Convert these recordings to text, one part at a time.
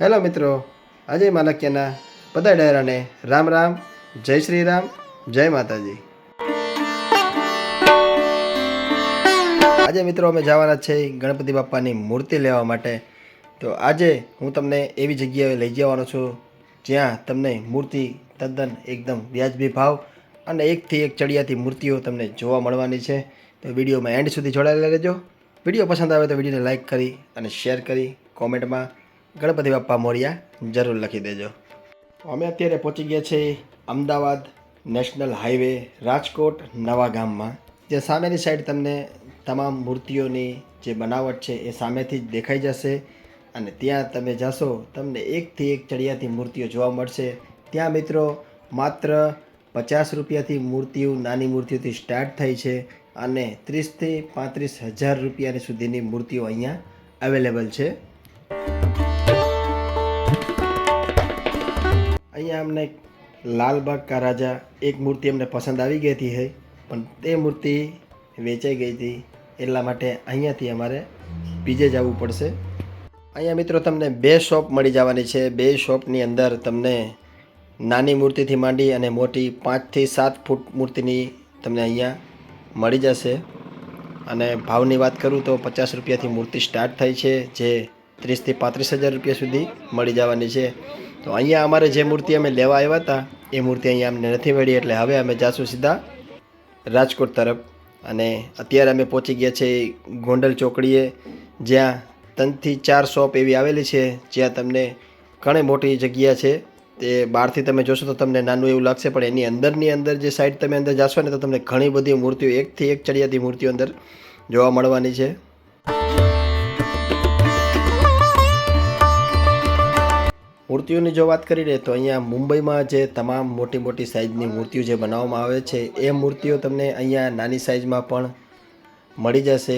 Hello મિત્રો, અજય માલકિયાના બધા ડાયરાને રામ રામ, જય શ્રી રામ, જય માતાજી. આજે મિત્રો અમે જવાના છે ગણપતિ બાપાની મૂર્તિ લેવા માટે. તો આજે હું તમને એવી જગ્યાએ લઈ જવાનો છું જ્યાં તમને મૂર્તિ તદ્દન એકદમ વ્યાજબી ભાવ અને એકથી એક ચડિયાતી મૂર્તિઓ તમને જોવા મળવાની છે. તો વિડીયોમાં એન્ડ સુધી જોડાયેલા રહેજો. વિડીયો પસંદ આવે તો વિડીયોને લાઇક કરી અને શેર કરી કોમેન્ટમાં ગણપતિ બાપ્પા મોરિયા જરૂર લખી દેજો. અમે અત્યારે પહોંચી ગયા છીએ અમદાવાદ નેશનલ હાઈવે રાજકોટ નવા ગામમાં. જે સામેની સાઈડ તમને તમામ મૂર્તિઓની જે બનાવટ છે એ સામેથી જ દેખાઈ જશે અને ત્યાં તમે જશો તમને એકથી એક ચડિયાતી મૂર્તિઓ જોવા મળશે. ત્યાં મિત્રો માત્ર 50 રૂપિયાથી મૂર્તિઓ નાની મૂર્તિઓથી સ્ટાર્ટ થઈ છે અને 30થી 35 હજાર રૂપિયાની સુધીની મૂર્તિઓ અહીંયા અવેલેબલ છે. અહીંયા અમને લાલબાગ કા રાજા એક મૂર્તિ અમને પસંદ આવી ગઈ હતી પણ તે મૂર્તિ વેચાઈ ગઈ હતી, એટલા માટે અહીંયાથી અમારે બીજે જવું પડશે. અહીંયા મિત્રો તમને 2 શોપ મળી જવાની છે. 2 શોપની અંદર તમને નાની મૂર્તિથી માંડી અને મોટી 5 થી 7 ફૂટ મૂર્તિની તમને અહીંયા મળી જશે. અને ભાવની વાત કરું તો 50 રૂપિયાથી મૂર્તિ સ્ટાર્ટ થાય છે, જે 30 થી 35 હજાર રૂપિયા સુધી મળી જવાની છે. તો અહીંયા અમારે જે મૂર્તિ અમે લેવા આવ્યા હતા એ મૂર્તિ અહીંયા અમને નથી મળી, એટલે હવે અમે જાશું સીધા રાજકોટ તરફ. અને અત્યારે અમે પહોંચી ગયા છે ગોંડલ ચોકડીએ, જ્યાં 3 થી 4 શોપ એવી આવેલી છે જ્યાં તમને ઘણી મોટી જગ્યા છે. તે બહારથી તમે જોશો તો તમને નાનું એવું લાગશે, પણ એની અંદર જે સાઈડ તમે અંદર જશો ને તો તમને ઘણી બધી મૂર્તિઓ એકથી એક ચડિયાતી મૂર્તિઓ અંદર જોવા મળવાની છે. મૂર્તિઓની જો વાત કરીએ તો અહીંયા મુંબઈમાં જે તમામ મોટી મોટી સાઇઝની મૂર્તિઓ જે બનાવવામાં આવે છે એ મૂર્તિઓ તમને અહીંયા નાની સાઇઝમાં પણ મળી જશે.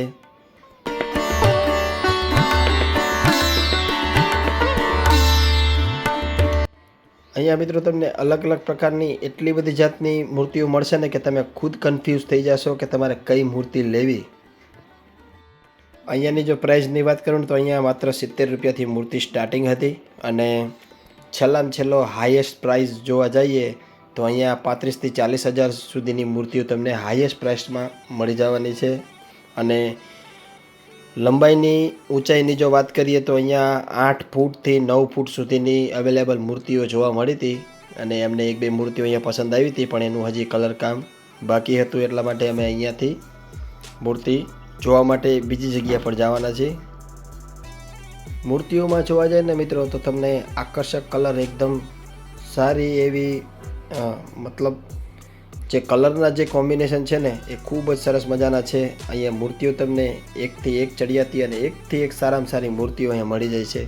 અહીંયા મિત્રો તમને અલગ અલગ પ્રકારની એટલી બધી જાતની મૂર્તિઓ મળશે ને કે તમે ખુદ કન્ફ્યુઝ થઈ જશો કે તમારે કઈ મૂર્તિ લેવી. અહીંયાની જો પ્રાઇસની વાત કરું તો અહીંયા માત્ર 70 રૂપિયાથી મૂર્તિ સ્ટાર્ટિંગ હતી અને છેલ્લામાં છેલ્લો હાઈએસ્ટ પ્રાઇસ જોવા જઈએ તો અહીંયા 35 થી 40 હજાર સુધીની મૂર્તિઓ તમને હાઈએસ્ટ પ્રાઇસમાં મળી જવાની છે. અને લંબાઈની ઊંચાઈની જો વાત કરીએ તો અહીંયા 8 ફૂટથી 9 ફૂટ સુધીની અવેલેબલ મૂર્તિઓ જોવા મળી હતી. અને એમને 1-2 મૂર્તિઓ અહીંયા પસંદ આવી હતી, પણ એનું હજી કલર કામ બાકી હતું, એટલા માટે અમે અહીંયાથી મૂર્તિ જોવા માટે બીજી જગ્યા પર જવાના છે. મૂર્તિઓમાં જોવા જાય ને મિત્રો તો તમને આકર્ષક કલર એકદમ સારી એવી મતલબ જે કલરના જે કોમ્બિનેશન છે ને એ ખૂબ જ સરસ મજાના છે. અહીંયા મૂર્તિઓ તમને એકથી એક ચડિયાતી અને એકથી એક સારામાં સારી મૂર્તિઓ અહીંયા મળી જાય છે.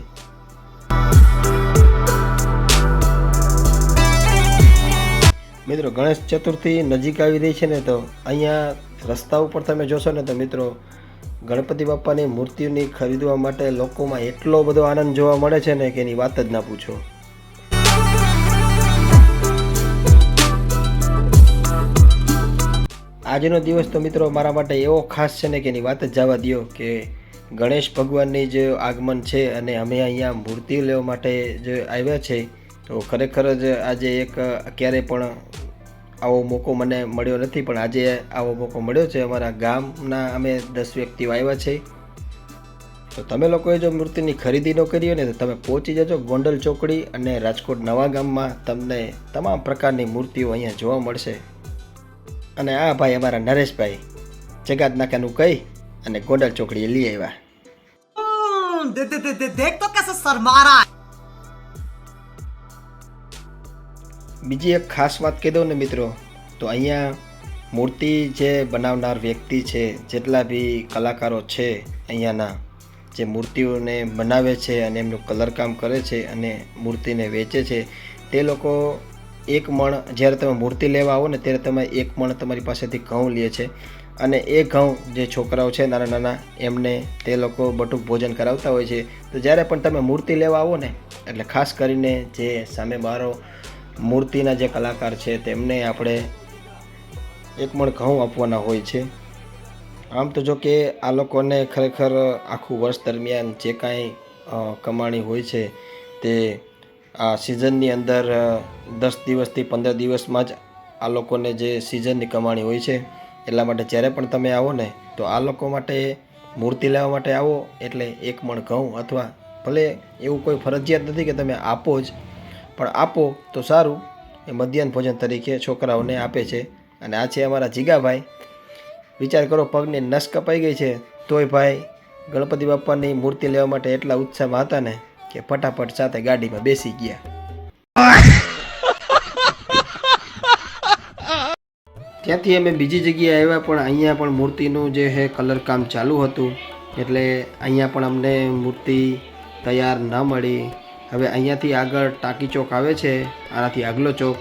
મિત્રો ગણેશ ચતુર્થી નજીક આવી રહી છે ને, તો અહીંયા રસ્તા ઉપર તમે જોશો ને તો મિત્રો ગણપતિ બાપ્પાની મૂર્તિઓની ખરીદવા માટે લોકોમાં એટલો બધો આનંદ જોવા મળે છે ને કે એની વાત જ ના પૂછો. આજનો દિવસ તો મિત્રો મારા માટે એવો ખાસ છે ને કે એની વાત જ જવા દો, કે ગણેશ ભગવાનની જે આગમન છે અને અમે અહીંયા મૂર્તિઓ લેવા માટે જે આવ્યા છે, તો ખરેખર જ આજે એક ક્યારેય પણ આવો મોકો મને મળ્યો નથી, પણ આજે આવો મોકો મળ્યો છે. અમારા ગામના અમે 10 વ્યક્તિઓ આવ્યા છે. તો તમે લોકોએ જો મૂર્તિની ખરીદી ન કરી હોય ને તો તમે પહોંચી જજો ગોંડલ ચોકડી અને રાજકોટ નવા ગામમાં. તમને તમામ પ્રકારની મૂર્તિઓ અહીંયા જોવા મળશે. અને આ ભાઈ અમારા નરેશભાઈ જગાત નાકાનું કહી અને ગોંડલ ચોકડીએ લઈ આવ્યા. બીજી એક ખાસ વાત કહી દઉં ને મિત્રો, તો અહીંયા મૂર્તિ જે બનાવનાર વ્યક્તિ છે, જેટલા બી કલાકારો છે અહીંયાના જે મૂર્તિઓને બનાવે છે અને એમનું કલરકામ કરે છે અને મૂર્તિને વેચે છે, તે લોકો 1 મણ જ્યારે તમે મૂર્તિ લેવા આવો ને ત્યારે તમે 1 મણ તમારી પાસેથી ઘઉં લે છે. અને એ ઘઉં જે છોકરાઓ છે નાના નાના એમને તે લોકો બટુક ભોજન કરાવતા હોય છે. તો જ્યારે પણ તમે મૂર્તિ લેવા આવો ને એટલે ખાસ કરીને જે સામે મારો મૂર્તિના જે કલાકાર છે તેમને આપણે 1 મણ ઘઉં આપવાના હોય છે. આમ તો જો કે આ લોકોને ખરેખર આખું વર્ષ દરમિયાન જે કાંઈ કમાણી હોય છે તે આ સિઝનની અંદર 10 દિવસથી 15 દિવસમાં જ આ લોકોને જે સિઝનની કમાણી હોય છે. એટલા માટે જ્યારે પણ તમે આવો ને તો આ લોકો માટે મૂર્તિ લેવા માટે આવો એટલે 1 મણ ઘઉં અથવા ભલે એવું કોઈ ફરજિયાત નથી કે તમે આપો જ, પણ આપો તો સારું. એ મધ્યાહન ભોજન તરીકે છોકરાઓને આપે છે. અને આ છે અમારા જીગાભાઈ. વિચાર કરો, પગની નસ કપાઈ ગઈ છે તોય ભાઈ ગણપતિ બાપાની મૂર્તિ લેવા માટે એટલા ઉત્સાહમાં હતા ને કે ફટાફટ સાથે ગાડીમાં બેસી ગયા. ત્યાંથી અમે બીજી જગ્યાએ આવ્યા, પણ અહીંયા પણ મૂર્તિનું જે છે કલર કામ ચાલુ હતું, એટલે અહીંયા પણ અમને મૂર્તિ તૈયાર ન મળી. હવે અહીંયાથી આગળ ટાંકી ચોક આવે છે, આનાથી આગલો ચોક,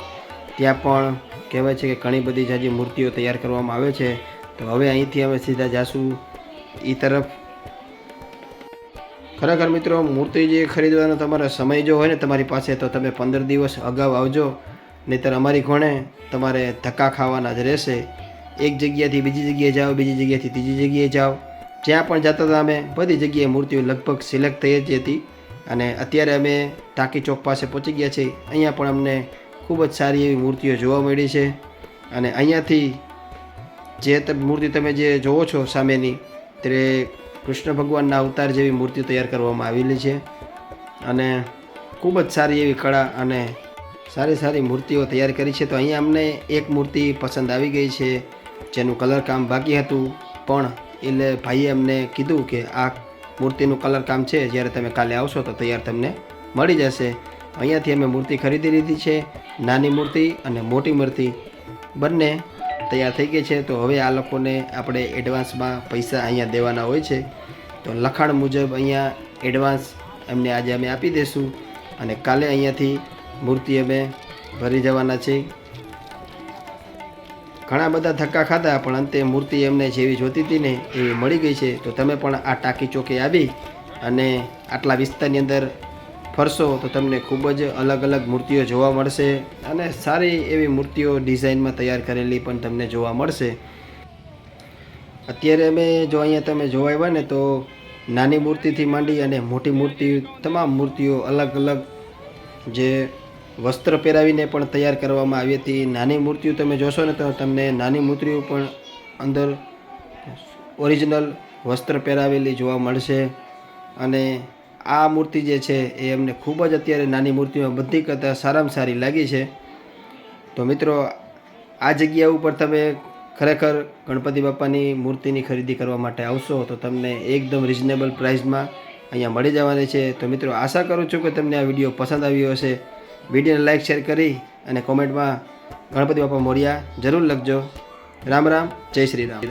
ત્યાં પણ કહેવાય છે કે ઘણી બધી જાજી મૂર્તિઓ તૈયાર કરવામાં આવે છે. તો હવે અહીંથી અમે સીધા જાશું એ તરફ. ખરેખર મિત્રો, મૂર્તિ જે ખરીદવાનો તમારો સમય જો હોય ને તમારી પાસે, તો તમે 15 દિવસ અગાઉ આવજો, નહીંતર અમારી ઘોણે તમારે ધક્કા ખાવાના જ રહેશે. એક જગ્યાથી બીજી જગ્યાએ જાઓ, બીજી જગ્યાથી ત્રીજી જગ્યાએ જાઓ. જ્યાં પણ જતા હતા અમે બધી જગ્યાએ મૂર્તિઓ લગભગ સિલેક્ટ થઈ જ હતી. અને અત્યારે અમે ટાંકી ચોક પાસે પહોંચી ગયા છીએ. અહીંયા પણ અમને ખૂબ જ સારી એવી મૂર્તિઓ જોવા મળી છે. અને અહીંયાથી જે મૂર્તિ તમે જે જોવો છો સામેની, તે કૃષ્ણ ભગવાનના અવતાર જેવી મૂર્તિ તૈયાર કરવામાં આવેલી છે. અને ખૂબ જ સારી એવી કળા અને સારી મૂર્તિઓ તૈયાર કરી છે. તો અહીંયા અમને એક મૂર્તિ પસંદ આવી ગઈ છે, જેનું કલર કામ બાકી હતું, પણ એટલે ભાઈએ અમને કીધું કે આ મૂર્તિનું કલર કામ છે, જ્યારે તમે કાલે આવશો તો તૈયાર તમને મળી જશે. અહીંયાથી અમે મૂર્તિ ખરીદી લીધી છે. નાની મૂર્તિ અને મોટી મૂર્તિ બંને તૈયાર થઈ ગઈ છે. તો હવે આ લોકોને આપણે એડવાન્સમાં પૈસા અહીંયા દેવાના હોય છે. તો લખાણ મુજબ અહીંયા એડવાન્સ એમને આજે અમે આપી દઈશું, અને કાલે અહીંયાથી મૂર્તિ અમે ભરી જવાના છે. ઘણા બધા ધક્કા ખાધા, પણ અંતે મૂર્તિ એમને જેવી જોતી હતી ને એવી મળી ગઈ છે. તો તમે પણ આ ટાંકી ચોકે આવી અને આટલા વિસ્તારની અંદર ફરશો તો તમને ખૂબ જ અલગ અલગ મૂર્તિઓ જોવા મળશે, અને સારી એવી મૂર્તિઓ ડિઝાઇનમાં તૈયાર કરેલી પણ તમને જોવા મળશે. અત્યારે અમે જો અહીંયા તમે જોવા આવ્યા ને, તો નાની મૂર્તિથી માંડી અને મોટી મૂર્તિ, તમામ મૂર્તિઓ અલગ અલગ જે વસ્ત્ર પહેરાવીને પણ તૈયાર કરવામાં આવી હતી. નાની મૂર્તિઓ તમે જોશો ને તો તમને નાની મૂર્તિઓ પણ અંદર ઓરિજિનલ વસ્ત્ર પહેરાવેલી જોવા મળશે. અને આ મૂર્તિ જે છે એ અમને ખૂબ જ અત્યારે નાની મૂર્તિમાં બધી કરતાં સારામાં સારી લાગી છે. તો મિત્રો, આ જગ્યા ઉપર તમે ખરેખર ગણપતિ બાપાની મૂર્તિની ખરીદી કરવા માટે આવશો તો તમને એકદમ રિઝનેબલ પ્રાઇસમાં અહીંયા મળી જવાની છે. તો મિત્રો, આશા કરું છું કે તમને આ વિડીયો પસંદ આવ્યો હશે. વિડીયોને લાઇક શેર કરી અને કોમેન્ટમાં ગણપતિ બાપા મોર્યા જરૂર લખજો. રામ રામ, જય શ્રી રામ.